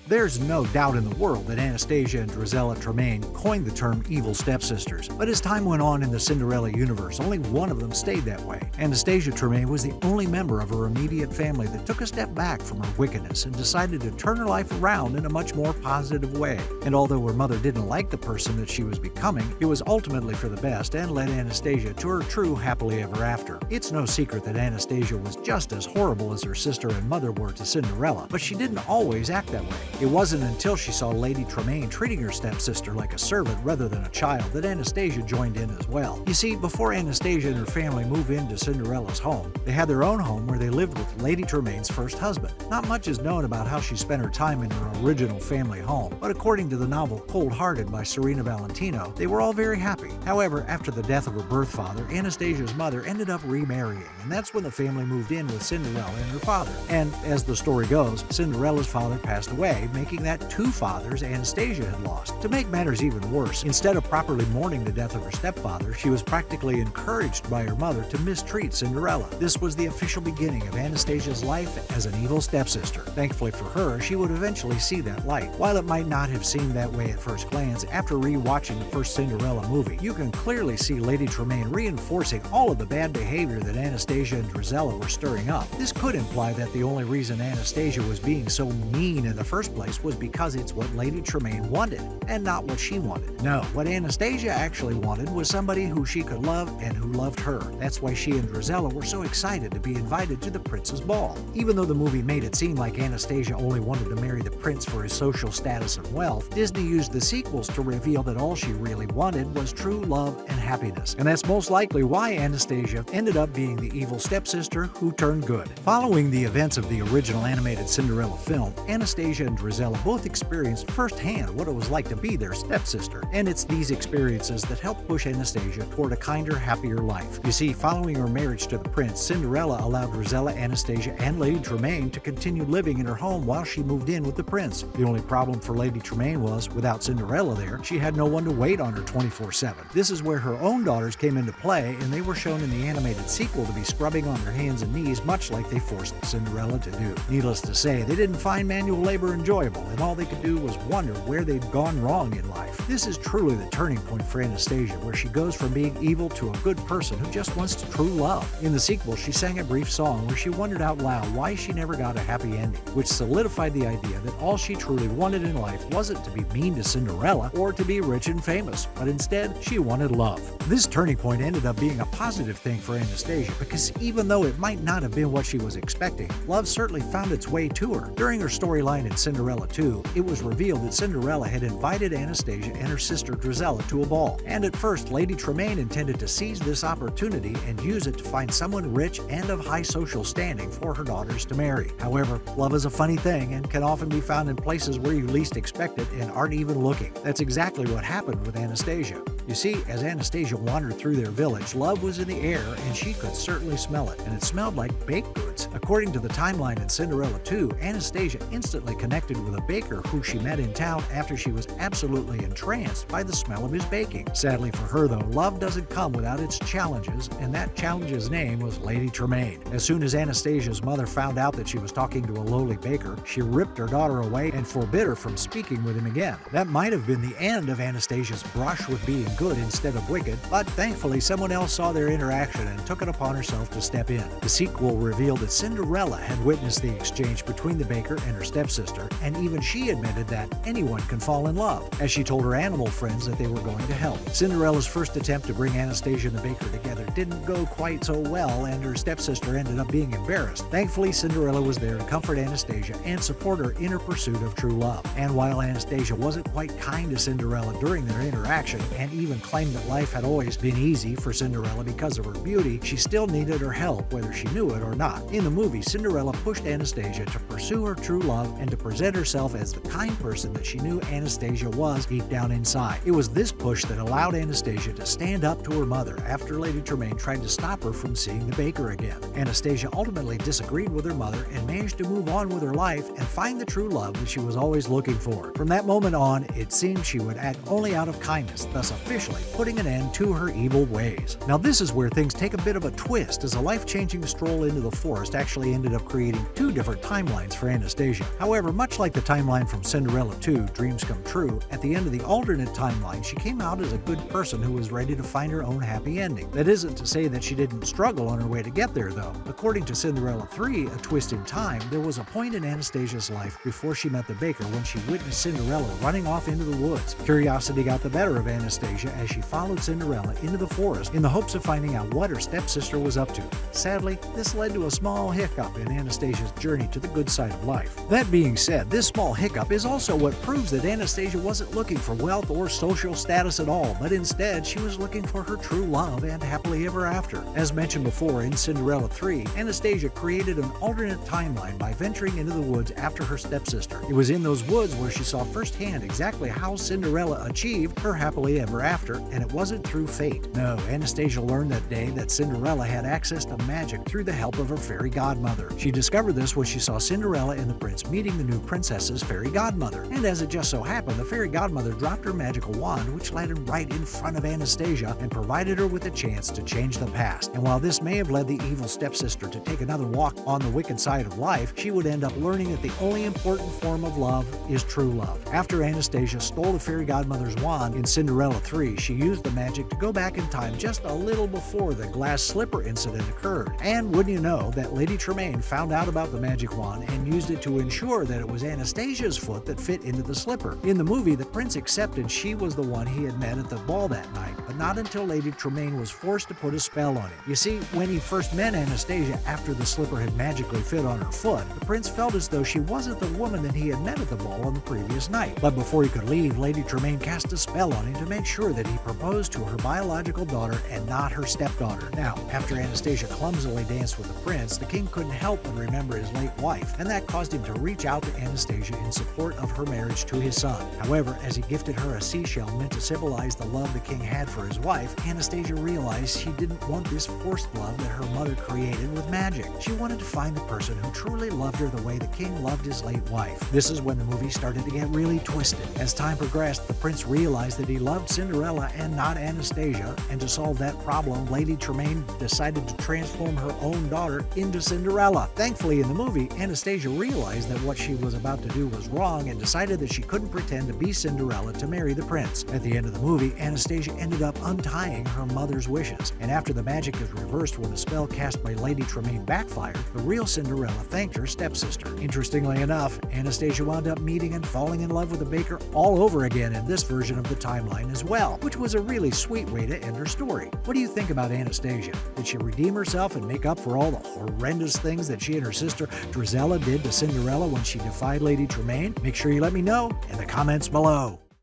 There's no doubt in the world that Anastasia and Drizella Tremaine coined the term evil stepsisters, but as time went on in the Cinderella universe, only one of them stayed that way. Anastasia Tremaine was the only member of her immediate family that took a step back from her wickedness and decided to turn her life around in a much more positive way. And although her mother didn't like the person that she was becoming, it was ultimately for the best and led Anastasia to her true happily ever after. It's no secret that Anastasia was just as horrible as her sister and mother were to Cinderella, but she didn't always act that way. It wasn't until she saw Lady Tremaine treating her stepsister like a servant rather than a child that Anastasia joined in as well. You see, before Anastasia and her family moved into Cinderella's home, they had their own home where they lived with Lady Tremaine's first husband. Not much is known about how she spent her time in her original family home, but according to the novel Cold Hearted by Serena Valentino, they were all very happy. However, after the death of her birth father, Anastasia's mother ended up remarrying, and that's when the family moved in with Cinderella and her father. And as the story goes, Cinderella's father passed away, making that two fathers Anastasia had lost. To make matters even worse, instead of properly mourning the death of her stepfather, she was practically encouraged by her mother to mistreat Cinderella. This was the official beginning of Anastasia's life as an evil stepsister. Thankfully for her, she would eventually see that light. While it might not have seemed that way at first glance, after re-watching the first Cinderella movie, you can clearly see Lady Tremaine reinforcing all of the bad behavior that Anastasia and Drizella were stirring up. This could imply that the only reason Anastasia was being so mean in the first place was because it's what Lady Tremaine wanted, and not what she wanted. No, what Anastasia actually wanted was somebody who she could love and who loved her. That's why she and Drizella were so excited to be invited to the prince's ball. Even though the movie made it seem like Anastasia only wanted to marry the prince for his social status and wealth, Disney used the sequels to reveal that all she really wanted was true love and happiness. And that's most likely why Anastasia ended up being the evil stepsister who turned good. Following the events of the original animated Cinderella film, Anastasia and Drizella both experienced firsthand what it was like to be their stepsister, and it's these experiences that helped push Anastasia toward a kinder, happier life. You see, following her marriage to the prince, Cinderella allowed Drizella, Anastasia, and Lady Tremaine to continue living in her home while she moved in with the prince. The only problem for Lady Tremaine was, without Cinderella there, she had no one to wait on her 24/7. This is where her own daughters came into play, and they were shown in the animated sequel to be scrubbing on their hands and knees, much like they forced Cinderella to do. Needless to say, they didn't find manual labor enjoyable, and all they could do was wonder where they'd gone wrong in life. This is truly the turning point for Anastasia, where she goes from being evil to a good person who just wants to true love. In the sequel, she sang a brief song where she wondered out loud why she never got a happy ending, which solidified the idea that all she truly wanted in life wasn't to be mean to Cinderella or to be rich and famous, but instead she wanted love. This turning point ended up being a positive thing for Anastasia, because even though it might not have been what she was expecting, love certainly found its way to her. During her storyline in Cinderella 2, it was revealed that Cinderella had invited Anastasia and her sister Drizella to a ball, and at first Lady Tremaine intended to seize this opportunity and use it to find someone rich and of high social standing for her daughters to marry. However, love is a funny thing and can often be found in places where you least expect it and aren't even looking. That's exactly what happened with Anastasia. You see, as Anastasia wandered through their village, love was in the air and she could certainly smell it, and it smelled like baked goods. According to the timeline in Cinderella 2, Anastasia instantly connected with a baker who she met in town after she was absolutely entranced by the smell of his baking. Sadly for her though, love doesn't come without its challenges, and that challenge's name was Lady Tremaine. As soon as Anastasia's mother found out that she was talking to a lowly baker, she ripped her daughter away and forbid her from speaking with him again. That might have been the end of Anastasia's brush with being good instead of wicked, but thankfully someone else saw their interaction and took it upon herself to step in. The sequel revealed that Cinderella had witnessed the exchange between the baker and her stepsister, and even she admitted that anyone can fall in love, as she told her animal friends that they were going to help. Cinderella's first attempt to bring Anastasia and the baker together didn't go quite so well, and her stepsister ended up being embarrassed. Thankfully, Cinderella was there to comfort Anastasia and support her in her pursuit of true love. And while Anastasia wasn't quite kind to Cinderella during their interaction, and even claimed that life had always been easy for Cinderella because of her beauty, she still needed her help whether she knew it or not. In the movie, Cinderella pushed Anastasia to pursue her true love and to present herself as the kind person that she knew Anastasia was deep down inside. It was this push that allowed Anastasia to stand up to her mother after Lady Tremaine tried to stop her from seeing the baker again. Anastasia ultimately disagreed with her mother and managed to move on with her life and find the true love that she was always looking for. From that moment on, it seemed she would act only out of kindness, thus officially officially putting an end to her evil ways. Now this is where things take a bit of a twist, as a life-changing stroll into the forest actually ended up creating two different timelines for Anastasia. However, much like the timeline from Cinderella 2, Dreams Come True, at the end of the alternate timeline she came out as a good person who was ready to find her own happy ending. That isn't to say that she didn't struggle on her way to get there though. According to Cinderella 3, A Twist in Time, there was a point in Anastasia's life before she met the baker when she witnessed Cinderella running off into the woods. Curiosity got the better of Anastasia as she followed Cinderella into the forest in the hopes of finding out what her stepsister was up to. Sadly, this led to a small hiccup in Anastasia's journey to the good side of life. That being said, this small hiccup is also what proves that Anastasia wasn't looking for wealth or social status at all, but instead she was looking for her true love and happily ever after. As mentioned before, in Cinderella 3, Anastasia created an alternate timeline by venturing into the woods after her stepsister. It was in those woods where she saw firsthand exactly how Cinderella achieved her happily ever after, and it wasn't through fate. No, Anastasia learned that day that Cinderella had access to magic through the help of her fairy godmother. She discovered this when she saw Cinderella and the prince meeting the new princess's fairy godmother, and as it just so happened, the fairy godmother dropped her magical wand, which landed right in front of Anastasia and provided her with a chance to change the past. And while this may have led the evil stepsister to take another walk on the wicked side of life, she would end up learning that the only important form of love is true love. After Anastasia stole the fairy godmother's wand in Cinderella 3, she used the magic to go back in time just a little before the glass slipper incident occurred. And wouldn't you know that Lady Tremaine found out about the magic wand and used it to ensure that it was Anastasia's foot that fit into the slipper. In the movie, the prince accepted she was the one he had met at the ball that night, but not until Lady Tremaine was forced to put a spell on him. You see, when he first met Anastasia after the slipper had magically fit on her foot, the prince felt as though she wasn't the woman that he had met at the ball on the previous night. But before he could leave, Lady Tremaine cast a spell on him to make sure that he proposed to her biological daughter and not her stepdaughter. Now, after Anastasia clumsily danced with the prince, the king couldn't help but remember his late wife, and that caused him to reach out to Anastasia in support of her marriage to his son. However, as he gifted her a seashell meant to symbolize the love the king had for his wife, Anastasia realized she didn't want this forced love that her mother created with magic. She wanted to find the person who truly loved her the way the king loved his late wife. This is when the movie started to get really twisted. As time progressed, the prince realized that he loved Cinderella and not Anastasia, and to solve that problem, Lady Tremaine decided to transform her own daughter into Cinderella. Thankfully, in the movie, Anastasia realized that what she was about to do was wrong and decided that she couldn't pretend to be Cinderella to marry the prince. At the end of the movie, Anastasia ended up untying her mother's wishes, and after the magic is reversed when the spell cast by Lady Tremaine backfired, the real Cinderella thanked her stepsister. Interestingly enough, Anastasia wound up meeting and falling in love with the baker all over again in this version of the timeline as well, which was a really sweet way to end her story. What do you think about Anastasia? Did she redeem herself and make up for all the horrendous things that she and her sister Drizella did to Cinderella when she defied Lady Tremaine? Make sure you let me know in the comments below.